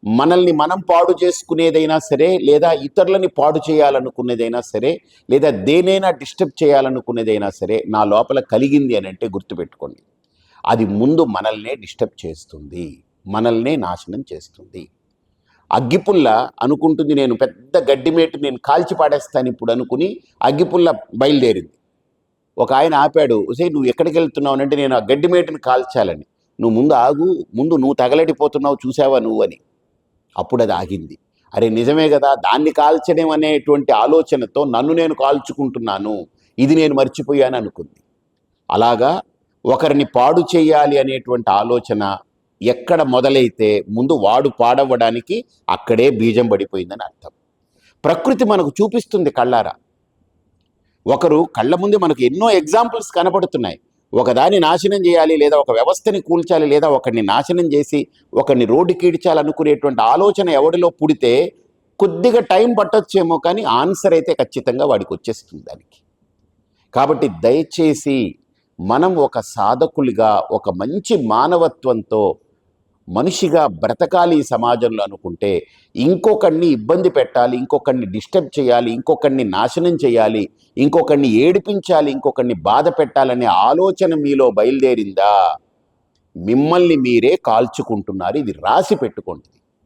మనల్ని మనం పాడు చేసుకునేదైనా సరే, లేదా ఇతరులని పాడు చేయాలనుకునేదైనా సరే, లేదా దేనైనా డిస్టర్బ్ చేయాలనుకునేదైనా సరే నా లోపల కలిగింది అని అంటే గుర్తుపెట్టుకోండి, అది ముందు మనల్నే డిస్టర్బ్ చేస్తుంది, మనల్నే నాశనం చేస్తుంది. అగ్గిపుల్ల అనుకుంటుంది నేను పెద్ద గడ్డిమేటు నేను కాల్చి పాడేస్తాను ఇప్పుడు అనుకుని అగ్గిపుల్ల బయలుదేరింది. ఒక ఆయన ఆపాడు, "ఒసే నువ్వు ఎక్కడికి వెళ్తున్నావు అంటే నేను ఆ గడ్డిమేటుని కాల్చాలని." "నువ్వు ముందు ఆగు, ముందు నువ్వు తగలడిపోతున్నావు చూసావా నువ్వు" అని. అప్పుడు అది ఆగింది. అరే నిజమే కదా, దాన్ని కాల్చడం అనేటువంటి ఆలోచనతో నన్ను నేను కాల్చుకుంటున్నాను, ఇది నేను మర్చిపోయాను అనుకుంది. అలాగా ఒకరిని పాడు చేయాలి అనేటువంటి ఆలోచన ఎక్కడ మొదలైతే ముందు వాడు పాడవ్వడానికి అక్కడే బీజం పడిపోయిందని అర్థం. ప్రకృతి మనకు చూపిస్తుంది కళ్ళారా. ఒకరు కళ్ళ ముందు మనకు ఎన్నో ఎగ్జాంపుల్స్ కనపడుతున్నాయి. ఒకదాన్ని నాశనం చేయాలి, లేదా ఒక వ్యవస్థని కూల్చాలి, లేదా ఒకరిని నాశనం చేసి ఒకరిని రోడ్డుకి ఈడ్చాలనుకునేటువంటి ఆలోచన ఎవడిలో పుడితే కొద్దిగా టైం పట్టొచ్చేమో, కానీ ఆన్సర్ అయితే ఖచ్చితంగా వాడికి వచ్చేస్తుంది దానికి. కాబట్టి దయచేసి మనం ఒక సాధకులుగా, ఒక మంచి మానవత్వంతో మనిషిగా బ్రతకాలి ఈ సమాజంలో అనుకుంటే, ఇంకొకరిని ఇబ్బంది పెట్టాలి, ఇంకొకరిని డిస్టర్బ్ చేయాలి, ఇంకొకరిని నాశనం చేయాలి, ఇంకొకరిని ఏడిపించాలి, ఇంకొకరిని బాధ పెట్టాలనే ఆలోచన మీలో బయలుదేరిందా, మిమ్మల్ని మీరే కాల్చుకుంటున్నారు. ఇది రాసి పెట్టుకోండి.